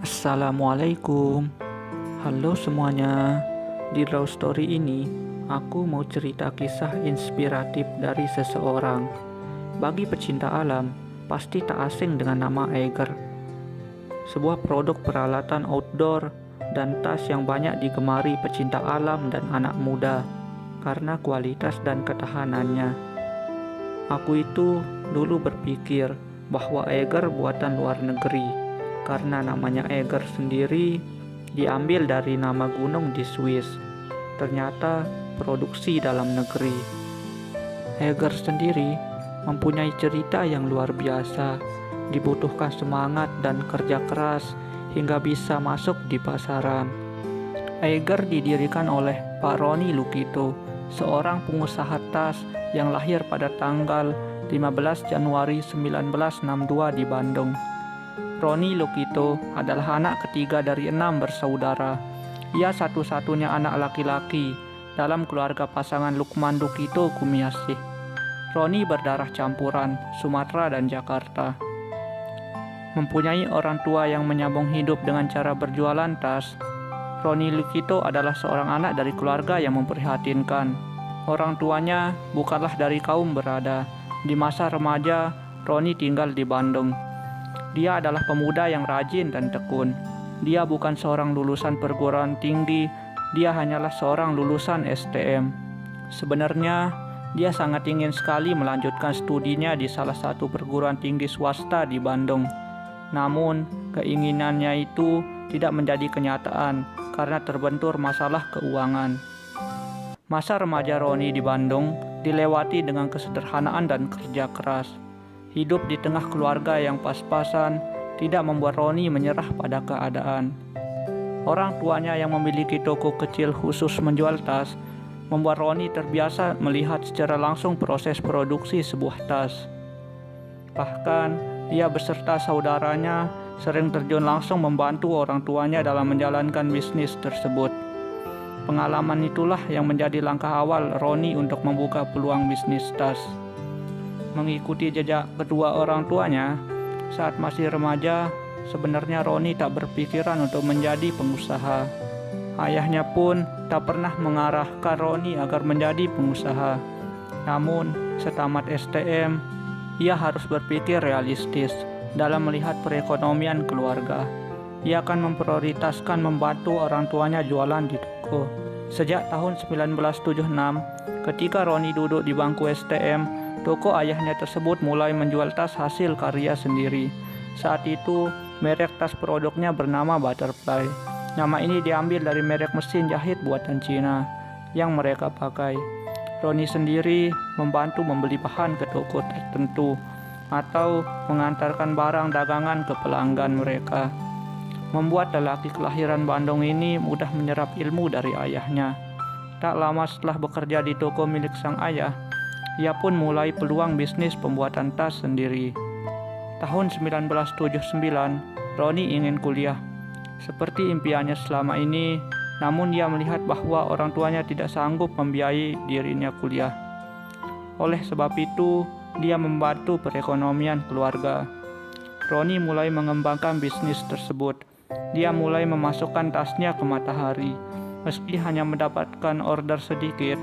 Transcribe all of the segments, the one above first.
Assalamualaikum. Halo semuanya. Di Love Story ini, aku mau cerita kisah inspiratif dari seseorang. Bagi pecinta alam, pasti tak asing dengan nama Eiger. Sebuah produk peralatan outdoor dan tas yang banyak digemari pecinta alam dan anak muda karena kualitas dan ketahanannya. Aku itu dulu berpikir bahwa Eiger buatan luar negeri karena namanya Eiger sendiri diambil dari nama gunung di Swiss. Ternyata produksi dalam negeri. Eiger sendiri mempunyai cerita yang luar biasa. Dibutuhkan semangat dan kerja keras hingga bisa masuk di pasaran. Eiger didirikan oleh Pak Roni Lukito, seorang pengusaha tas yang lahir pada tanggal 15 Januari 1962 di Bandung. Roni Lukito adalah anak ketiga dari 6 bersaudara. Ia satu-satunya anak laki-laki dalam keluarga pasangan Lukman Lukito Kumiasih. Roni berdarah campuran Sumatera dan Jakarta. Mempunyai orang tua yang menyambung hidup dengan cara berjualan tas, Roni Lukito adalah seorang anak dari keluarga yang memprihatinkan. Orang tuanya bukanlah dari kaum berada. Di masa remaja, Roni tinggal di Bandung. Dia adalah pemuda yang rajin dan tekun. Dia bukan seorang lulusan perguruan tinggi, dia hanyalah seorang lulusan STM. Sebenarnya, dia sangat ingin sekali melanjutkan studinya di salah satu perguruan tinggi swasta di Bandung. Namun, keinginannya itu tidak menjadi kenyataan karena terbentur masalah keuangan. Masa remaja Roni di Bandung dilewati dengan kesederhanaan dan kerja keras. Hidup di tengah keluarga yang pas-pasan tidak membuat Roni menyerah pada keadaan. Orang tuanya yang memiliki toko kecil khusus menjual tas membuat Roni terbiasa melihat secara langsung proses produksi sebuah tas. Bahkan, ia beserta saudaranya sering terjun langsung membantu orang tuanya dalam menjalankan bisnis tersebut. Pengalaman itulah yang menjadi langkah awal Roni untuk membuka peluang bisnis tas. Mengikuti jejak kedua orang tuanya, saat masih remaja, sebenarnya Roni tak berpikiran untuk menjadi pengusaha. Ayahnya pun tak pernah mengarahkan Roni agar menjadi pengusaha. Namun, setamat STM, ia harus berpikir realistis dalam melihat perekonomian keluarga. Ia akan memprioritaskan membantu orang tuanya jualan di toko. Sejak tahun 1976, ketika Roni duduk di bangku STM, toko ayahnya tersebut mulai menjual tas hasil karya sendiri. Saat itu, merek tas produknya bernama Butterfly. Nama ini diambil dari merek mesin jahit buatan Cina yang mereka pakai. Roni sendiri membantu membeli bahan ke toko tertentu atau mengantarkan barang dagangan ke pelanggan mereka. Membuat lelaki kelahiran Bandung ini mudah menyerap ilmu dari ayahnya. Tak lama setelah bekerja di toko milik sang ayah, ia pun mulai peluang bisnis pembuatan tas sendiri. Tahun 1979, Roni ingin kuliah. Seperti impiannya selama ini, namun ia melihat bahwa orang tuanya tidak sanggup membiayai dirinya kuliah. Oleh sebab itu, dia membantu perekonomian keluarga. Roni mulai mengembangkan bisnis tersebut. Dia mulai memasukkan tasnya ke Matahari. Meski hanya mendapatkan order sedikit,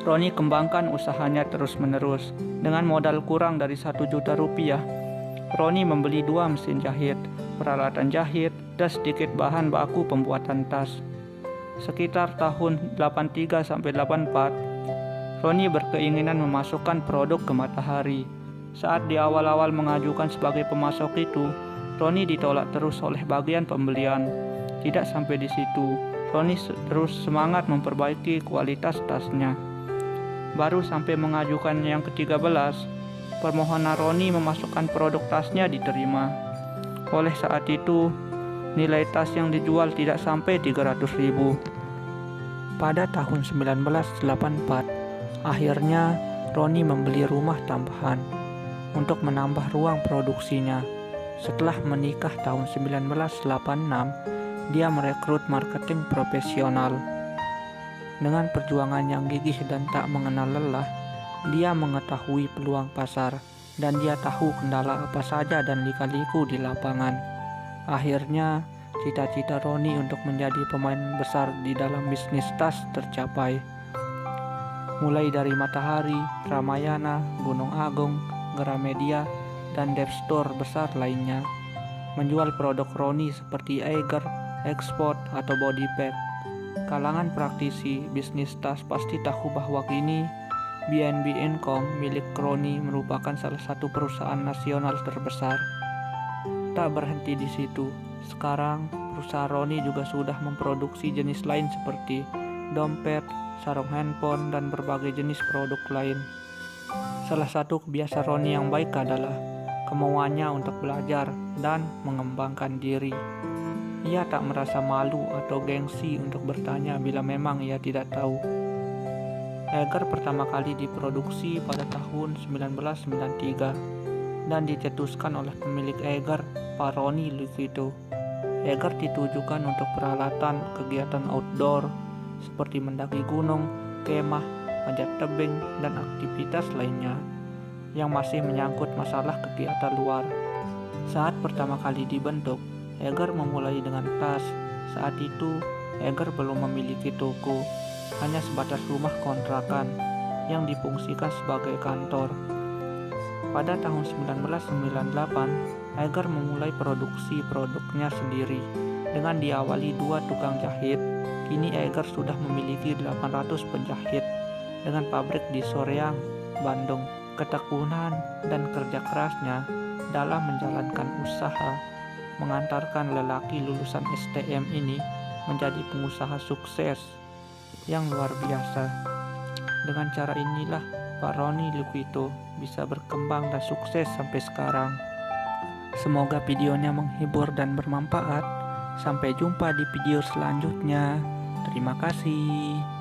Roni kembangkan usahanya terus-menerus. Dengan modal kurang dari 1 juta rupiah, Roni membeli 2 mesin jahit, peralatan jahit, dan sedikit bahan baku pembuatan tas. Sekitar tahun 83-84, Roni berkeinginan memasukkan produk ke Matahari. Saat di awal-awal mengajukan sebagai pemasok itu, Roni ditolak terus oleh bagian pembelian. Tidak sampai di situ, Roni terus semangat memperbaiki kualitas tasnya. Baru sampai mengajukan yang ke-13, permohonan Roni memasukkan produk tasnya diterima. Oleh saat itu, nilai tas yang dijual tidak sampai 300.000. Pada tahun 1984, akhirnya Roni membeli rumah tambahan untuk menambah ruang produksinya. Setelah menikah tahun 1986, dia merekrut marketing profesional. Dengan perjuangan yang gigih dan tak mengenal lelah, dia mengetahui peluang pasar dan dia tahu kendala apa saja dan lika-liku di lapangan. Akhirnya, cita-cita Roni untuk menjadi pemain besar di dalam bisnis tas tercapai. Mulai dari Matahari, Ramayana, Gunung Agung, Gramedia, dan Dev Store besar lainnya. Menjual produk Roni seperti Eiger, Export, atau Body Pack. Kalangan praktisi bisnis tas pasti tahu bahwa kini BNB Income milik Roni merupakan salah satu perusahaan nasional terbesar. Tak berhenti di situ, sekarang perusahaan Roni juga sudah memproduksi jenis lain seperti dompet, sarung handphone, dan berbagai jenis produk lain. Salah satu kebiasaan Roni yang baik adalah kemauannya untuk belajar dan mengembangkan diri. Ia tak merasa malu atau gengsi untuk bertanya bila memang ia tidak tahu. Eiger pertama kali diproduksi pada tahun 1993 dan dicetuskan oleh pemilik Eiger, Pak Roni Liquito. Eiger ditujukan untuk peralatan kegiatan outdoor seperti mendaki gunung, kemah, panjat tebing, dan aktivitas lainnya yang masih menyangkut masalah kegiatan luar. Saat pertama kali dibentuk, Eiger memulai dengan tas. Saat itu, Eiger belum memiliki toko, hanya sebatas rumah kontrakan yang difungsikan sebagai kantor. Pada tahun 1998, Eiger memulai produksi produknya sendiri. Dengan diawali 2 tukang jahit, kini Eiger sudah memiliki 800 penjahit dengan pabrik di Soreang, Bandung. Ketekunan dan kerja kerasnya dalam menjalankan usaha mengantarkan lelaki lulusan STM ini menjadi pengusaha sukses yang luar biasa. Dengan cara inilah Pak Roni Liquito bisa berkembang dan sukses sampai sekarang. Semoga videonya menghibur dan bermanfaat. Sampai jumpa di video selanjutnya. Terima kasih.